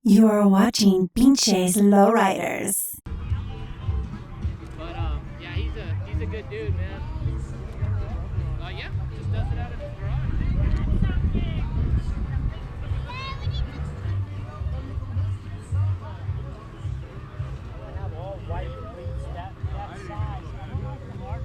You are watching Pinches Lowriders. But yeah, he's a good dude, man. Yeah, just does it out of his garage. Have all white cleats that size. I don't know if the mark.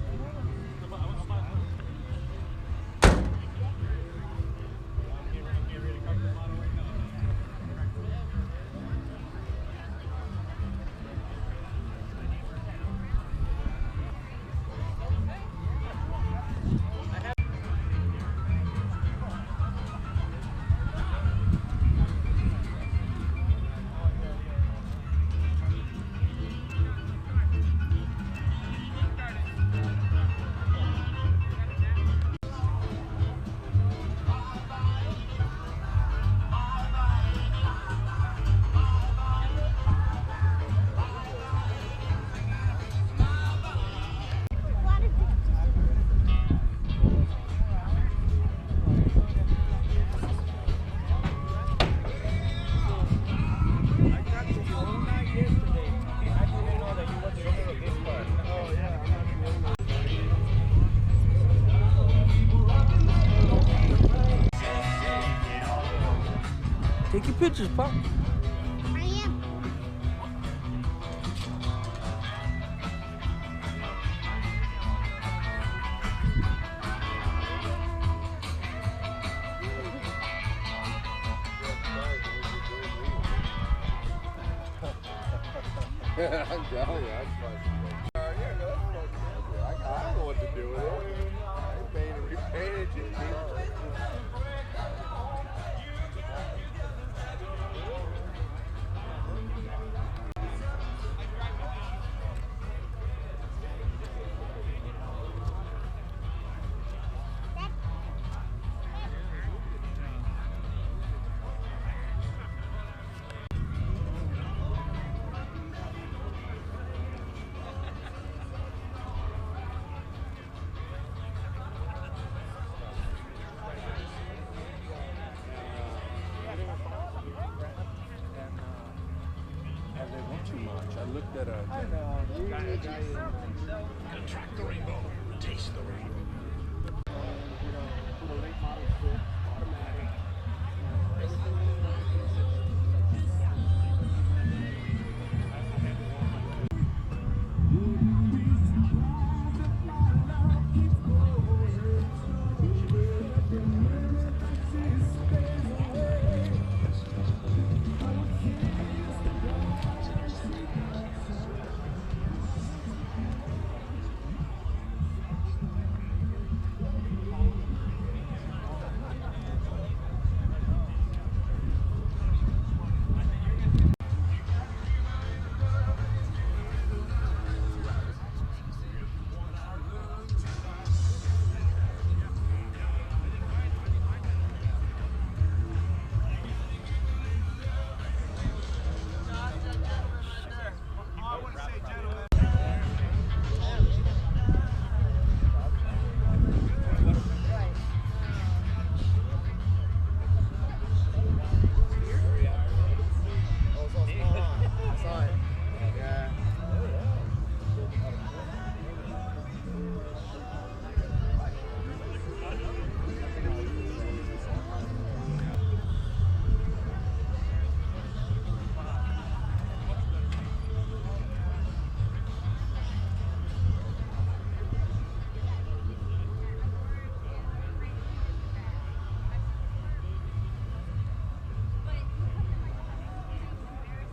Take your pictures, Pop. I am. I'm telling you, that's fucking good. I don't know what to do with it. I repainted you. They want too much. I looked at a. Contract the rainbow, taste the rainbow.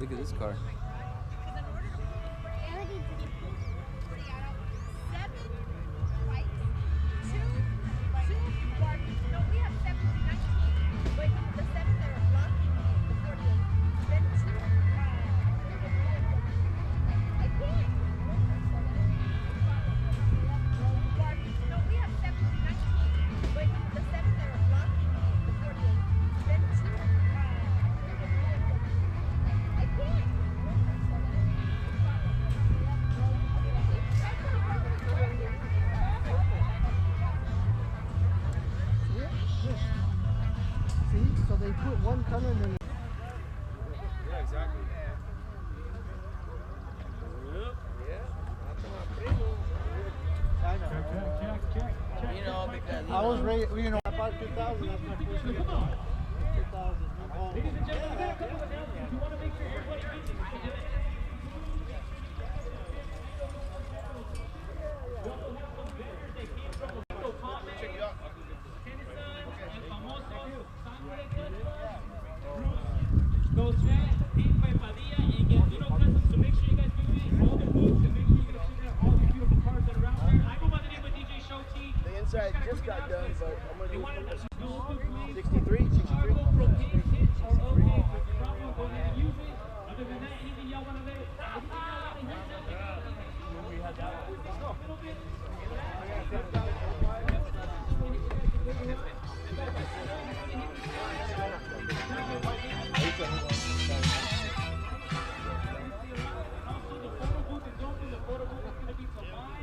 Look at this car. See, so they put one color and then exactly. You know, because I was raised, you know, about 2000, that's my first year. 2000. Oh. Ladies and gentlemen, we got a couple of announcements. We want to make sure everybody gets it. We also have some vendors that came from Orlando, Palme, Tennyson, El Famoso, Sangre Custom, Ghost Fest, Pink by Padilla, and Gambino Custom. So make sure you guys do this. All the booths and make sure you guys check out all the beautiful cars that are out there. I go by the name of DJ Show T. The inside just got done, but I'm They going wanted to us to do 63, 63. Chicago propane kits are okay. So if you problem, go ahead and use it. Other than that, anything y'all want to let when we had that one. Let's go. A little bit. Also, the photo booth is open. The photo booth is going to be to my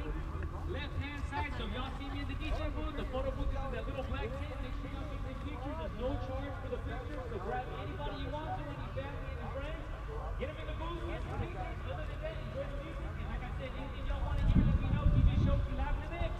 left-hand side. So if y'all see me in the DJ booth, the photo booth is in that little black tent. Make sure y'all take the pictures. There's no charge for the picture. So grab anybody you want to, any family, any friends. Get them in the booth, get some pictures. Other than that, enjoy the music. And like I said, anything y'all want to hear, let me know. DJ Show T live in the mix.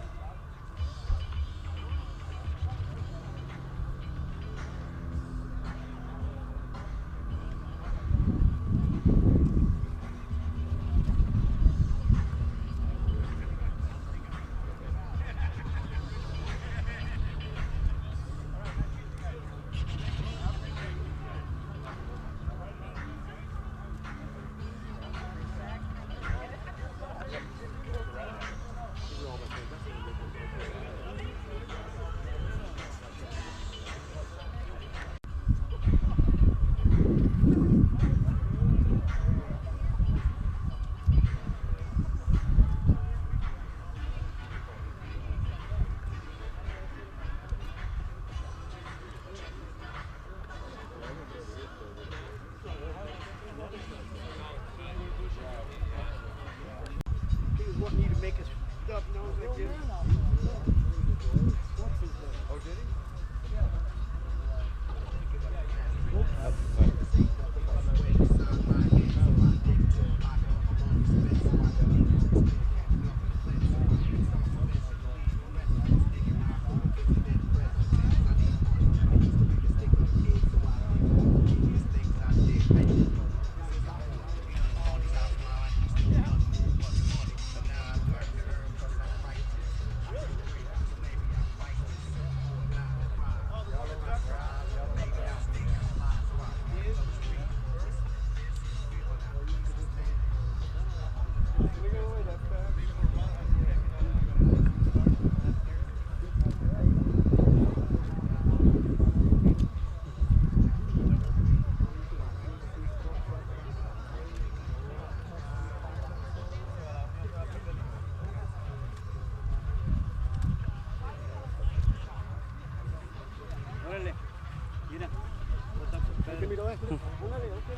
He was wanting you to make his stuff known like this. Oh, did he? Órale, mira. ¿Qué miro esto? Órale, ok.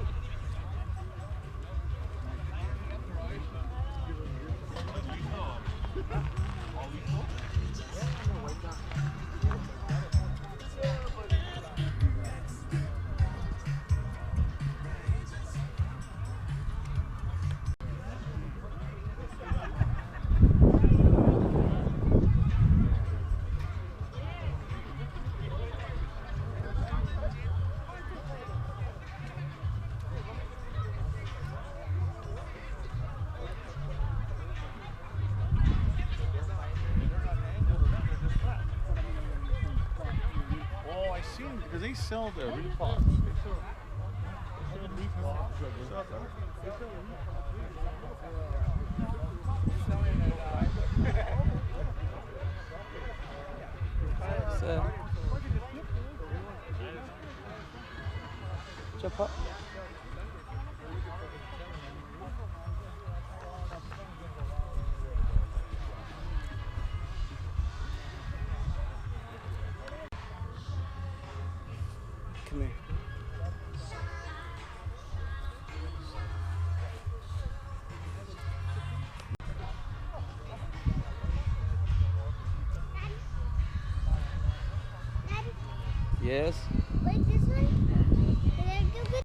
Oh, I see him because they sell the reef pots. Jump up. Come here. Daddy, Yes. like this one? Did I do good?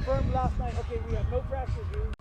confirmed last night. Okay, we have no fractures, dude.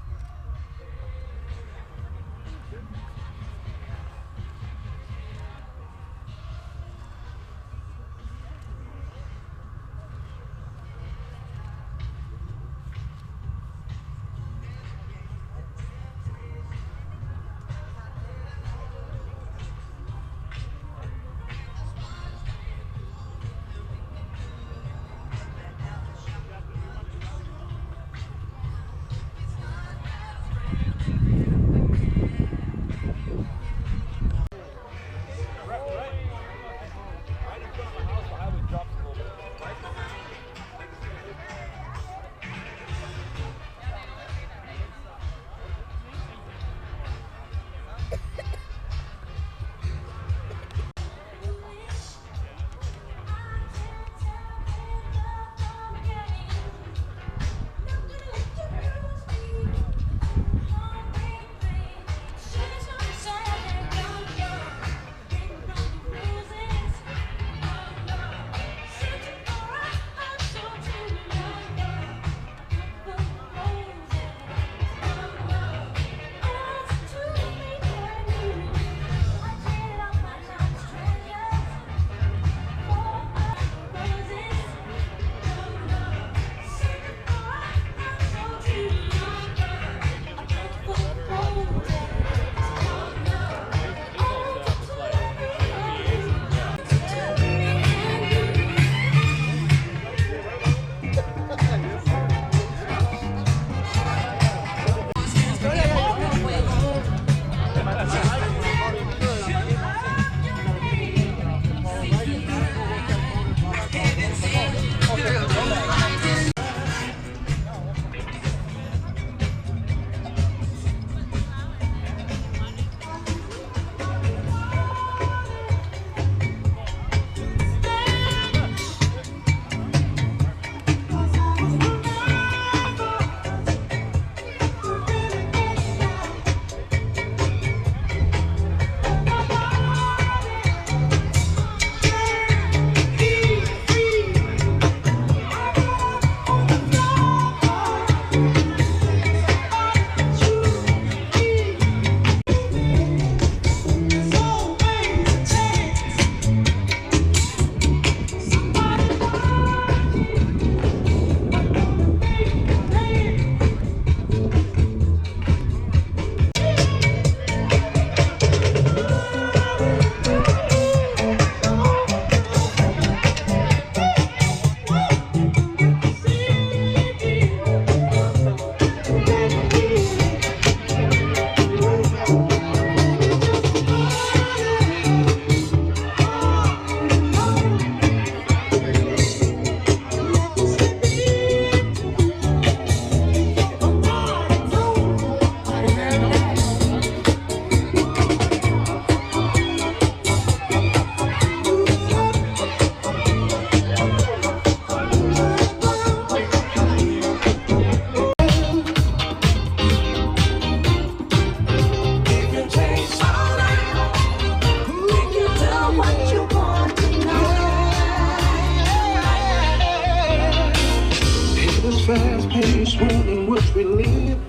Fast-paced world in which we live,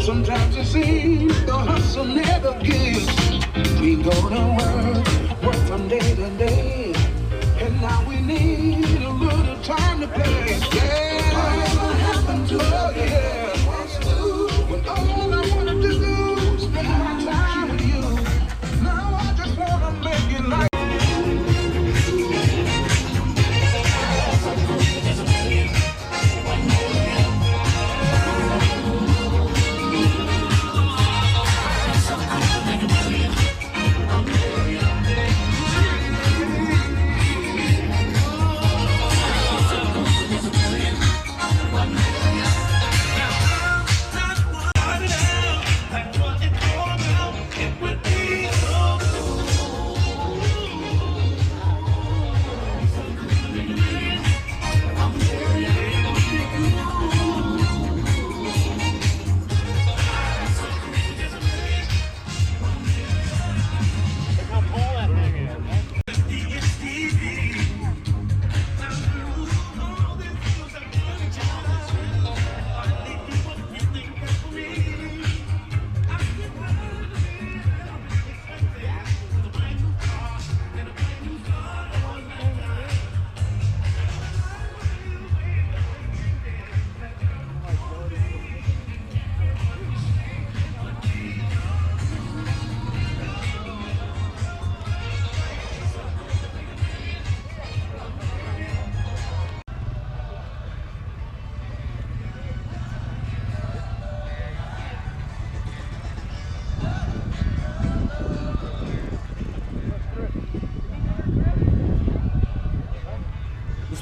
sometimes it seems the hustle never gives. We go to work from day to day, and now we need a little time to play. Yeah, whatever happened to us? Yeah, when all I wanted to do was spend my time with you. Now I just wanna make it like.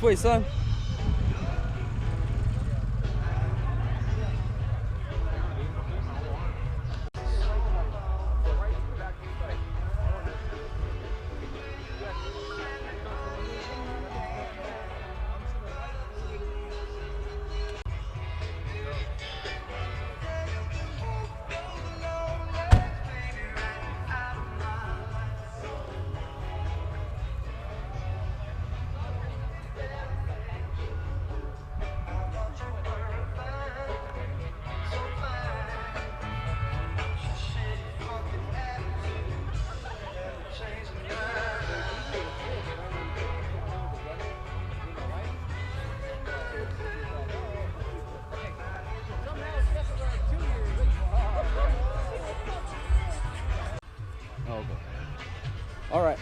way, son. Oh, okay. All right.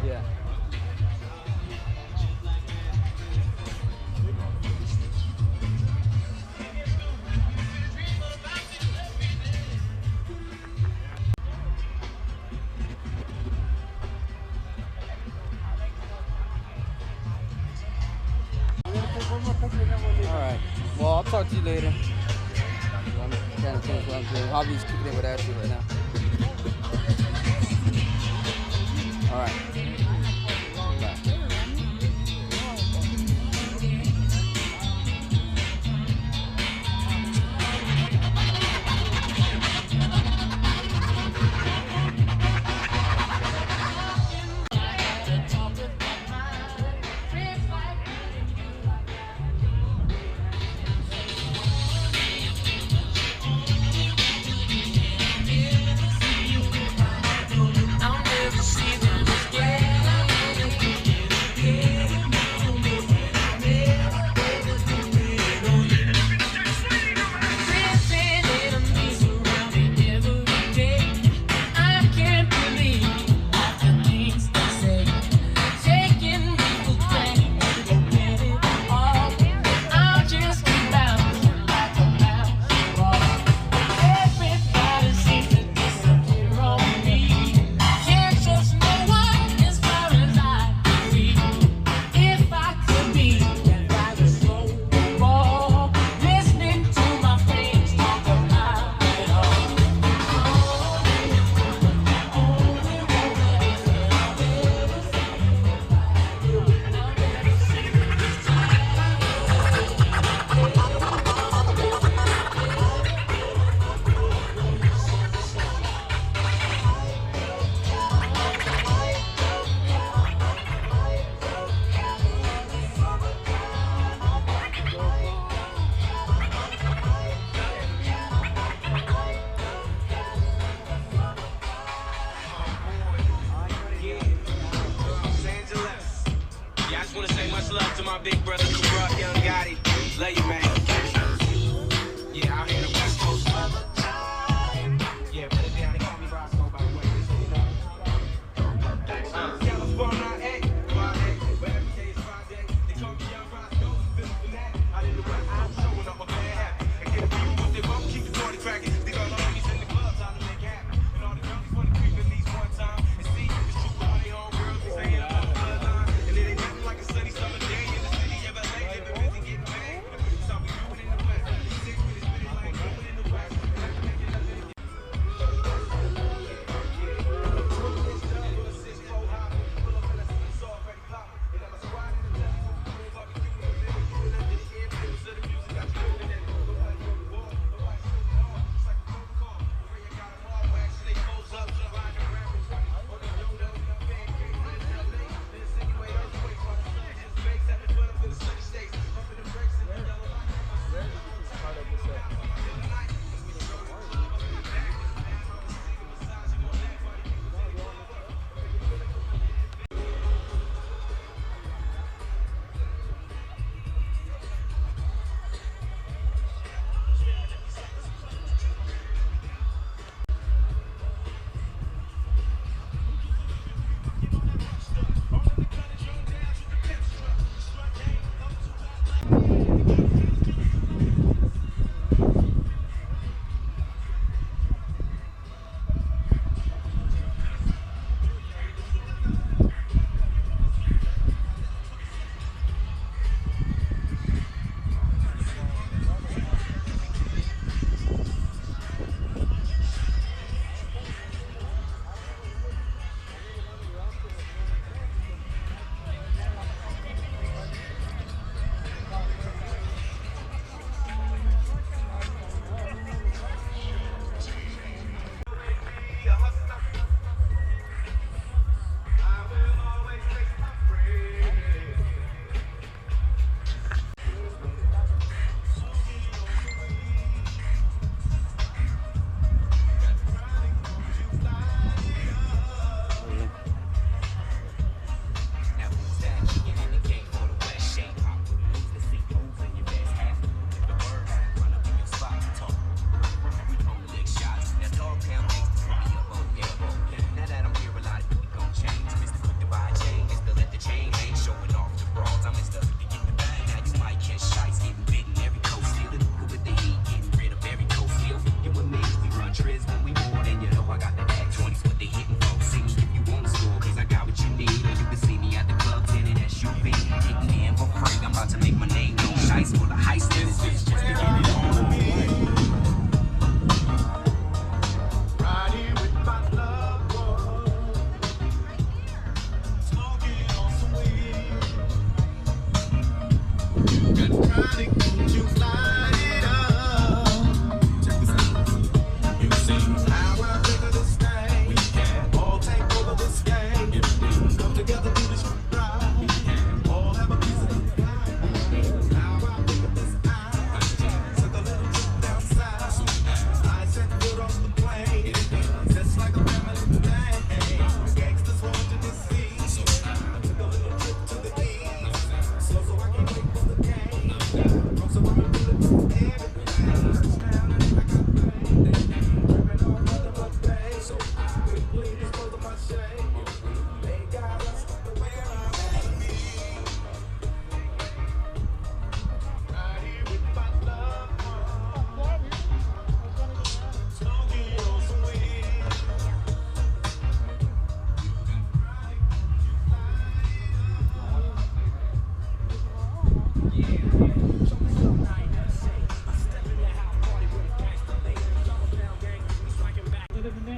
Yeah. All right. Well, I'll talk to you later. I'm trying to finish what I'm doing. Hobby's kicking it with Ashley right now. All right. I'll never see them this way.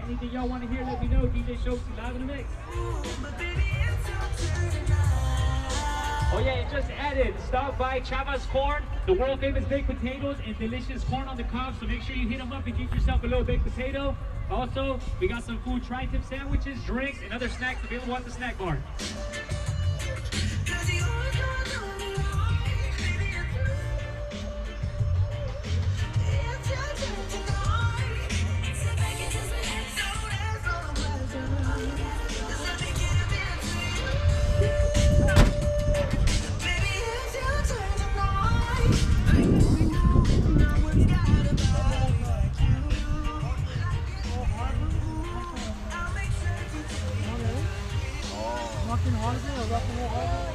Anything y'all want to hear, let me know. DJ Shoki live in the mix. Oh yeah, it just added. Stop by Chava's Corn, the world famous baked potatoes and delicious corn on the cob. So make sure you hit them up and get yourself a little baked potato. Also, we got some food, tri-tip sandwiches, drinks, and other snacks available at the snack bar. Rockin' Harbor or Rockaway Harbor?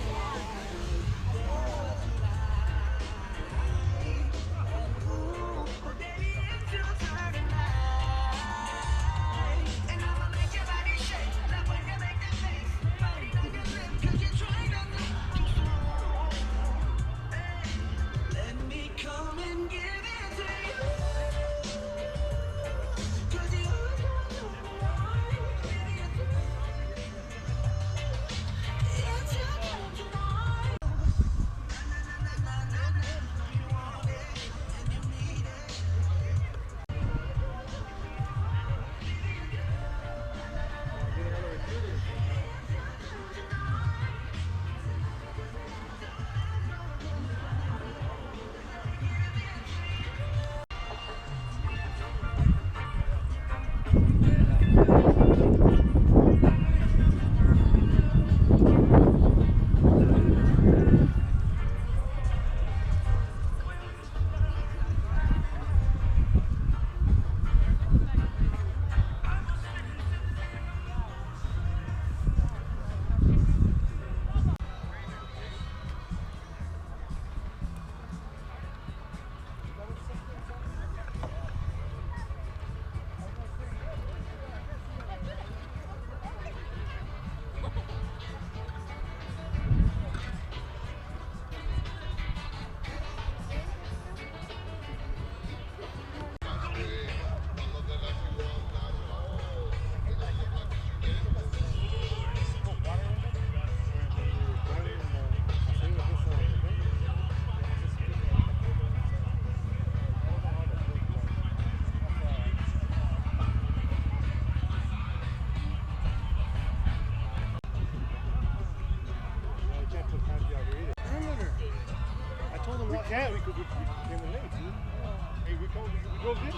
Yeah, we came in late. Hey, we drove in?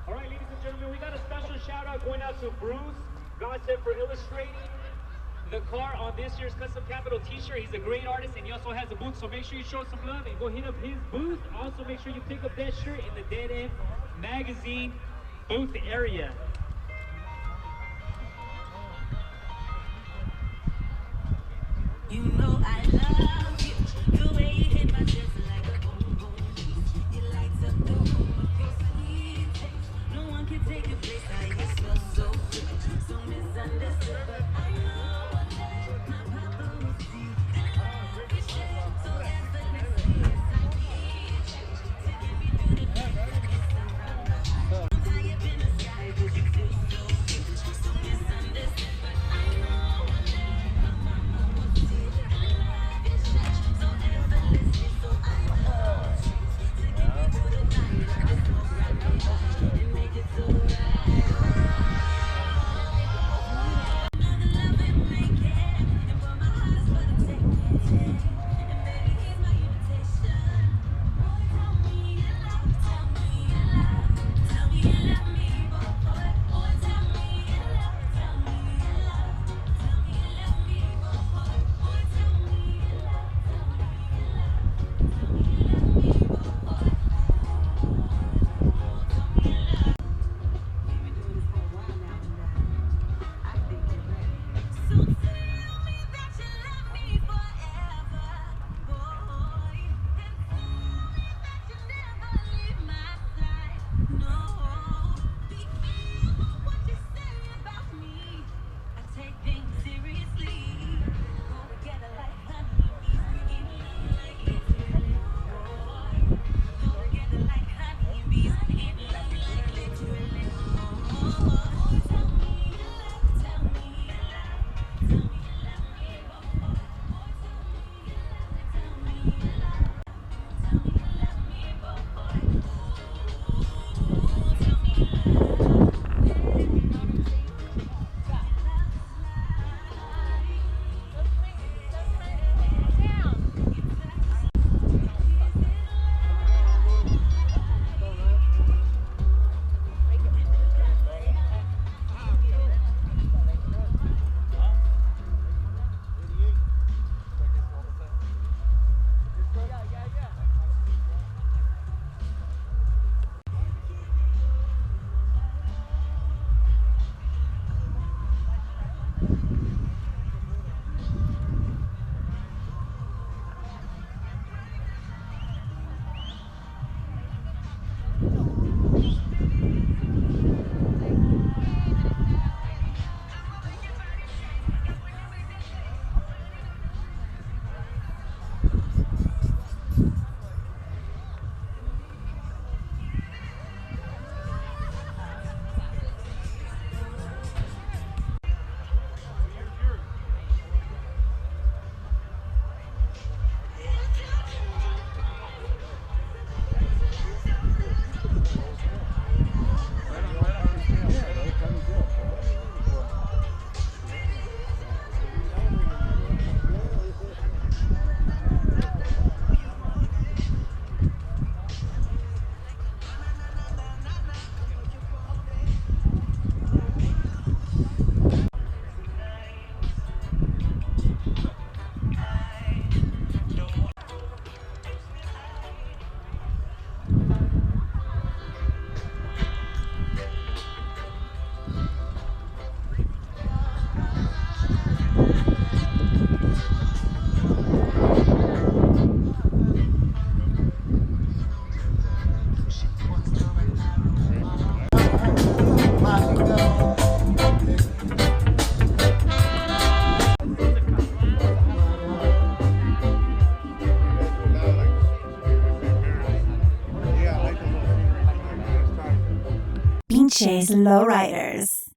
All right, ladies and gentlemen, we got a special shout out going out to Bruce Gossett for illustrating the car on this year's Custom Capital t-shirt. He's a great artist and he also has a booth, so make sure you show some love and go hit up his booth. Also make sure you pick up that shirt in the Dead End Magazine booth area. You know I love you, the way you hit my chest like a boom boom. You light up the room with your sweet taste. No one can take your place, how you smell so good, so misunderstood. But I know one day my papa will see the love we share so effortlessly. Yes, I need you to get me through the day. How you been the sky, 'cause you Pinches Lowriders.